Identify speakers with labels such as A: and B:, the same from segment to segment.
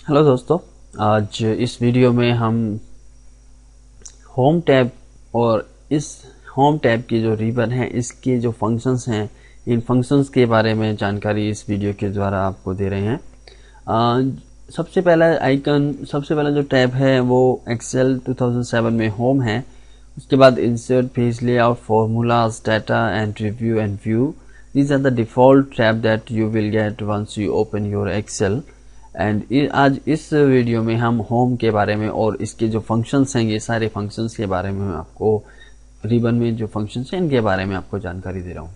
A: Hello दोस्तों, आज इस वीडियो में हम होम टैब और इस होम टैब की जो रिबन है इसके जो फंक्शंस हैं, इन फंक्शंस के बारे में जानकारी इस वीडियो के द्वारा आपको दे रहे हैं। सबसे पहला जो टैब है वो एक्सेल 2007 में होम है। उसके बाद insert, page layout, formulas, data and review and view. These are the default tab that you will get once you open your Excel. And आज इस वीडियो में हम होम के बारे में और इसके जो फंक्शंस हैं, ये सारे फंक्शंस के बारे में आपको रिबन में जो फंक्शंस हैं इनके बारे में आपको जानकारी दे रहा हूँ।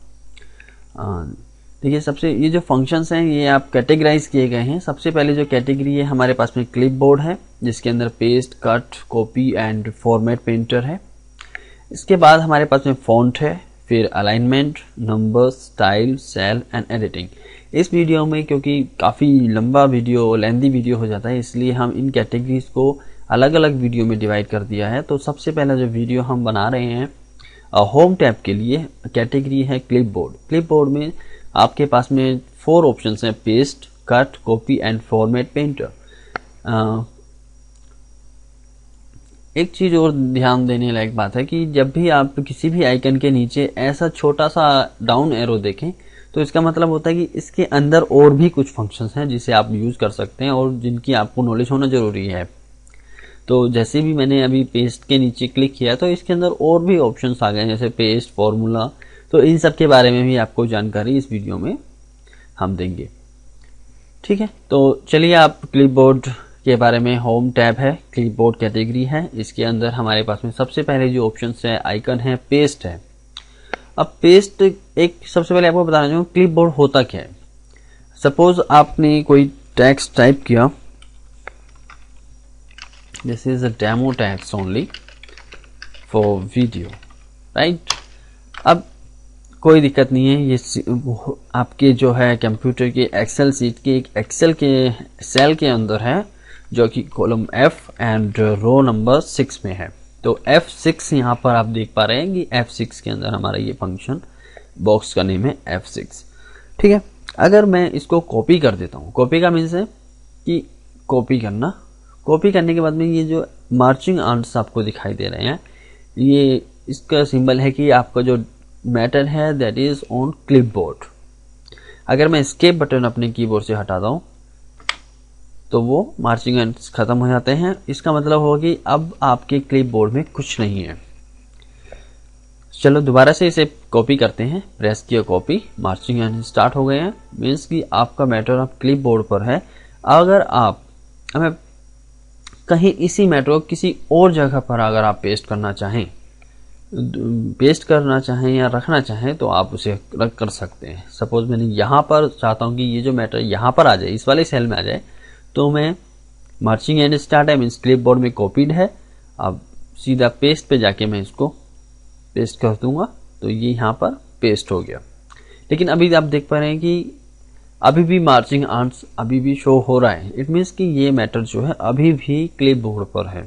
A: देखिए, सबसे ये जो फंक्शंस हैं ये आप कैटेगराइज किए गए हैं। सबसे पहले जो कैटेगरी है हमारे पास में क्लिपबोर्ड है, जिसके अंदर paste, cut, copy and format painter है। इसके बाद हमारे पास में फॉन्ट है, फिर alignment, numbers, style, cell and editing. इस वीडियो में क्योंकि काफ़ी लंबा वीडियो, लेंदी वीडियो हो जाता है, इसलिए हम इन कैटेगरीज को अलग अलग वीडियो में डिवाइड कर दिया है। तो सबसे पहला जो वीडियो हम बना रहे हैं होम टैब के लिए, कैटेगरी है क्लिपबोर्ड। क्लिपबोर्ड में आपके पास में 4 ऑप्शंस हैं: paste, cut, copy and format painter. एक चीज और ध्यान देने लायक बात है कि जब भी आप किसी भी आइकन के नीचे ऐसा छोटा सा डाउन एरो देखें तो इसका मतलब होता है कि इसके अंदर और भी कुछ फंक्शंस हैं जिसे आप यूज कर सकते हैं और जिनकी आपको नॉलेज होना जरूरी है। तो जैसे भी मैंने अभी पेस्ट के नीचे क्लिक किया तो इसके अंदर और भी ऑप्शंस आ गए, जैसे पेस्ट, फॉर्मूला। तो इन सब के बारे में भी आपको जानकारी इस वीडियो में हम देंगे। ठीक है, तो चलिए आप क्लिपबोर्ड के बारे में, होम टैब है, क्लिपबोर्ड कैटेगरी है। इसके अंदर हमारे पास में सबसे पहले जो ऑप्शन है, आइकन है, पेस्ट है। अब पेस्ट एक सबसे पहले आपको बताना चाहूँ क्लिपबोर्ड होता क्या है। सपोज आपने कोई टेक्स्ट टाइप किया, this is a demo text only for video, right. अब कोई दिक्कत नहीं है, ये आपके जो है कंप्यूटर के एक्सेल सीट के एक एक्सेल के सेल के अंदर है, जो कि column F and row number 6 में है। तो F6 यहाँ पर आप देख पा रहे हैं कि F6 के अंदर हमारा ये फंक्शन बॉक्स का नेम है F6। ठीक है, अगर मैं इसको कॉपी कर देता हूँ, कॉपी का मीन्स है कि कॉपी करना। कॉपी करने के बाद में ये जो मार्चिंग आर्ट्स आपको दिखाई दे रहे हैं, ये इसका सिंबल है कि आपका जो मैटर है दैट इज ऑन क्लिपबोर्ड। अगर मैं एस्केप बटन अपने कीबोर्ड से हटाता हूं तो वो मार्चिंग एंड्स खत्म हो जाते हैं। इसका मतलब होगा कि अब आपके क्लिपबोर्ड में कुछ नहीं है। चलो दोबारा से इसे कॉपी करते हैं, प्रेस किया कॉपी, मार्चिंग एंड स्टार्ट हो गए हैं, मीन्स कि आपका मैटर अब क्लिपबोर्ड पर है। अगर आप हमें कहीं इसी मैटर को किसी और जगह पर अगर आप पेस्ट करना चाहें या रखना चाहें तो आप उसे रख कर सकते हैं। सपोज मैंने यहाँ पर चाहता हूँ कि ये जो मैटर यहाँ पर आ जाए, इस वाले सेल में आ जाए, तो मैं मार्चिंग एंड स्टार्ट है, मीन्स क्लिपबोर्ड में कॉपीड है। अब सीधा पेस्ट पे जाके मैं इसको पेस्ट कर दूंगा तो ये यहाँ पर पेस्ट हो गया। लेकिन अभी आप देख पा रहे हैं कि अभी भी मार्चिंग आर्ट्स अभी भी शो हो रहा है। इट मीन्स कि ये मैटर जो है अभी भी क्लिपबोर्ड पर है।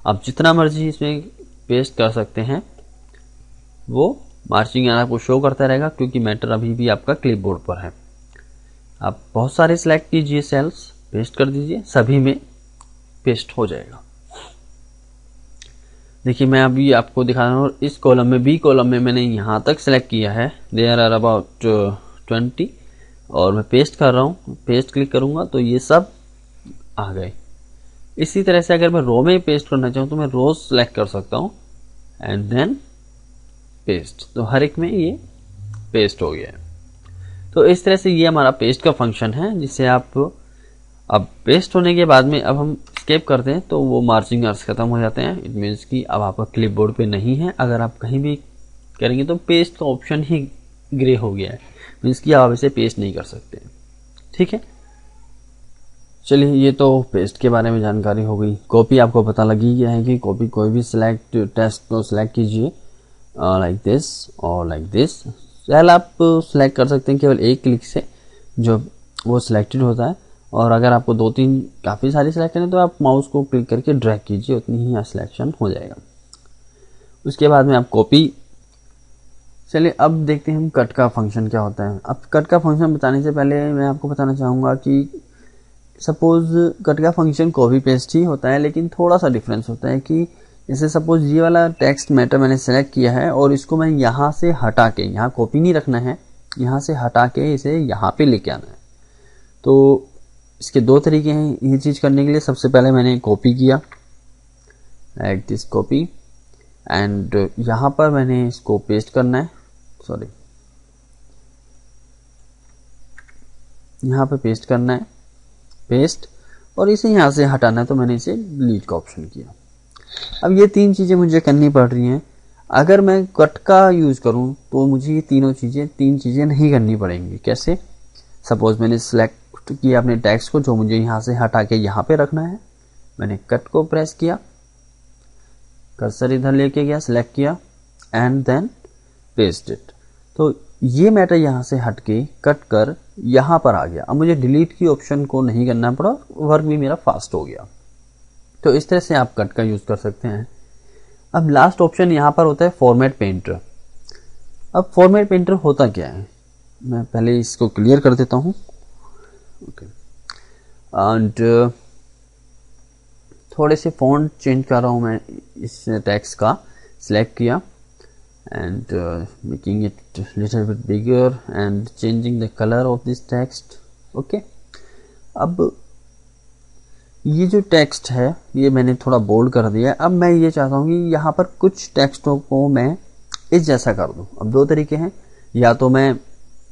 A: आप जितना मर्जी इसमें पेस्ट कर सकते हैं, वो मार्चिंग आर्ट आपको शो करता रहेगा क्योंकि मैटर अभी भी आपका क्लिपबोर्ड पर है। आप बहुत सारे सिलेक्ट कीजिए, सेल्स पेस्ट कर दीजिए, सभी में पेस्ट हो जाएगा। देखिए, मैं अभी आपको दिखा रहा हूँ, इस कॉलम में, बी कॉलम में मैंने यहां तक सिलेक्ट किया है, देयर आर अबाउट 20, और मैं पेस्ट कर रहा हूँ। पेस्ट क्लिक करूंगा तो ये सब आ गए। इसी तरह से अगर मैं रो में पेस्ट करना चाहूँ तो मैं रोज सिलेक्ट कर सकता हूँ एंड देन पेस्ट, तो हर एक में ये पेस्ट हो गया है। तो इस तरह से ये हमारा पेस्ट का फंक्शन है, जिसे आप अब पेस्ट होने के बाद में अब हम स्केप करते हैं तो वो मार्चिंग आर्ट्स खत्म हो जाते हैं। इट मीन्स कि अब आपका क्लिपबोर्ड पे नहीं है। अगर आप कहीं भी करेंगे तो पेस्ट का ऑप्शन ही ग्रे हो गया है, मीन्स कि आप इसे पेस्ट नहीं कर सकते। ठीक है, चलिए ये तो पेस्ट के बारे में जानकारी हो गई। कॉपी आपको पता लगी गया है कि कॉपी कोई भी सिलेक्ट टेक्स्ट को सिलेक्ट कीजिए लाइक दिस और लाइक दिस। सेल आप सिलेक्ट कर सकते हैं केवल एक क्लिक से, जो वो सिलेक्टेड होता है। और अगर आपको 2-3 काफ़ी सारी सिलेक्ट करनी है तो आप माउस को क्लिक करके ड्रैग कीजिए, उतनी ही सिलेक्शन हो जाएगा। उसके बाद में आप कॉपी। चलिए अब देखते हैं हम कट का फंक्शन क्या होता है। अब कट का फंक्शन बताने से पहले मैं आपको बताना चाहूँगा कि सपोज कट का फंक्शन कॉपी पेस्ट ही होता है, लेकिन थोड़ा सा डिफरेंस होता है कि जैसे सपोज ये वाला टेक्स्ट मैटर मैंने सेलेक्ट किया है और इसको मैं यहाँ से हटा के, यहाँ कॉपी नहीं रखना है, यहाँ से हटा के इसे यहाँ पे लेके आना है। तो इसके दो तरीके हैं ये चीज़ करने के लिए। सबसे पहले मैंने कॉपी किया, लाइक दिस कॉपी, एंड यहाँ पर मैंने इसको पेस्ट करना है, सॉरी यहाँ पे पेस्ट करना है, पेस्ट, और इसे यहाँ से हटाना है, तो मैंने इसे डिलीट का ऑप्शन किया। अब ये तीन चीज़ें मुझे करनी पड़ रही हैं। अगर मैं कट का यूज़ करूँ तो मुझे ये तीन चीज़ें नहीं करनी पड़ेंगी। कैसे? सपोज मैंने सेलेक्ट किया अपने टेक्स्ट को, जो मुझे यहाँ से हटा के यहाँ पे रखना है, मैंने कट को प्रेस किया, कर्सर इधर लेके गया, सेलेक्ट किया एंड देन पेस्ट इट। तो ये मैटर यहाँ से हट के कट कर यहाँ पर आ गया। अब मुझे डिलीट की ऑप्शन को नहीं करना पड़ा, वर्क भी मेरा फास्ट हो गया। तो इस तरह से आप कट का यूज़ कर सकते हैं। अब लास्ट ऑप्शन यहाँ पर होता है फॉर्मेट पेंटर। अब फॉर्मेट पेंटर होता क्या है, मैं पहले इसको क्लियर कर देता हूँ। ओके, एंड थोड़े से फॉन्ट चेंज कर रहा हूँ मैं इस टेक्स्ट का, सिलेक्ट किया and making it little bit bigger and changing the color of this text. okay, अब ये जो टेक्स्ट है ये मैंने थोड़ा बोल्ड कर दिया। अब मैं ये चाहता हूँ कि यहाँ पर कुछ टेक्स्टों को मैं इस जैसा कर दूँ। अब दो तरीके हैं, या तो मैं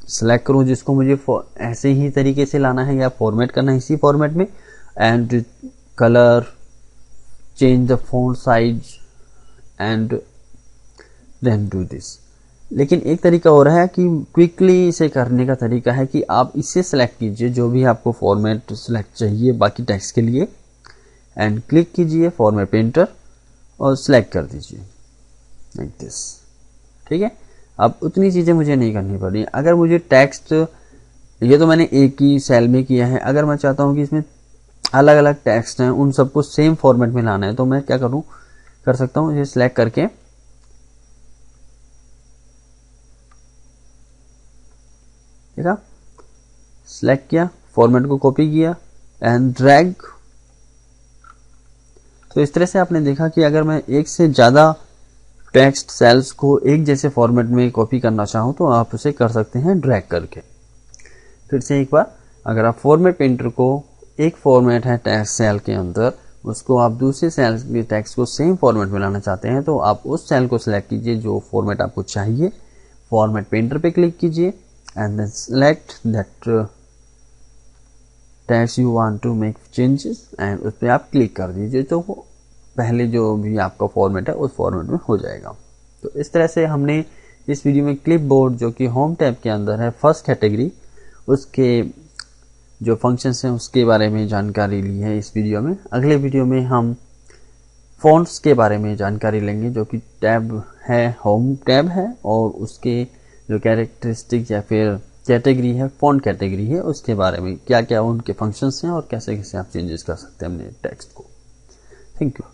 A: सिलेक्ट करूँ जिसको मुझे ऐसे ही तरीके से लाना है, या फॉर्मेट करना है इसी फॉर्मेट में, and colour, change the font size and then do this. लेकिन एक तरीका हो रहा है कि क्विकली इसे करने का तरीका है कि आप इसे सेलेक्ट कीजिए जो भी आपको फॉर्मेट सेलेक्ट चाहिए बाकी टेक्स्ट के लिए, एंड क्लिक कीजिए फॉर्मेट पेंटर और सिलेक्ट कर दीजिए लाइक दिस। ठीक है, अब उतनी चीज़ें मुझे नहीं करनी पड़ी। अगर मुझे टेक्स्ट, ये तो मैंने एक ही सेल में किया है, अगर मैं चाहता हूँ कि इसमें अलग अलग टेक्स्ट हैं उन सबको सेम फॉर्मेट में लाना है, तो मैं क्या कर सकता हूँ, इसे सिलेक्ट करके देखा, सिलेक्ट किया, फॉर्मेट को कॉपी किया एंड ड्रैग। तो इस तरह से आपने देखा कि अगर मैं एक से ज़्यादा टेक्स्ट सेल्स को एक जैसे फॉर्मेट में कॉपी करना चाहूँ तो आप उसे कर सकते हैं ड्रैग करके। फिर से एक बार, अगर आप फॉर्मेट पेंटर को, एक फॉर्मेट है टेक्स्ट सेल के अंदर, उसको आप दूसरे सेल के टेक्स्ट को सेम फॉर्मेट में लाना चाहते हैं, तो आप उस सेल को सिलेक्ट कीजिए जो फॉर्मेट आपको चाहिए, फॉर्मेट पेंटर पे क्लिक कीजिए and then select that text you want to make changes and उस पर आप क्लिक कर दीजिए, तो वो पहले जो भी आपका फॉर्मेट है उस फॉर्मेट में हो जाएगा। तो इस तरह से हमने इस वीडियो में क्लिपबोर्ड, जो कि होम टैब के अंदर है फर्स्ट कैटेगरी, उसके जो फंक्शंस हैं उसके बारे में जानकारी ली है इस वीडियो में। अगले वीडियो में हम फॉन्ट्स के बारे में जानकारी लेंगे, जो कि टैब है, होम टैब है, और उसके जो कैरेक्टरिस्टिक या फिर कैटेगरी है, फॉन्ट कैटेगरी है, उसके बारे में क्या क्या उनके फंक्शंस हैं और कैसे कैसे आप चेंजेस कर सकते हैं अपने टेक्स्ट को। Thank you.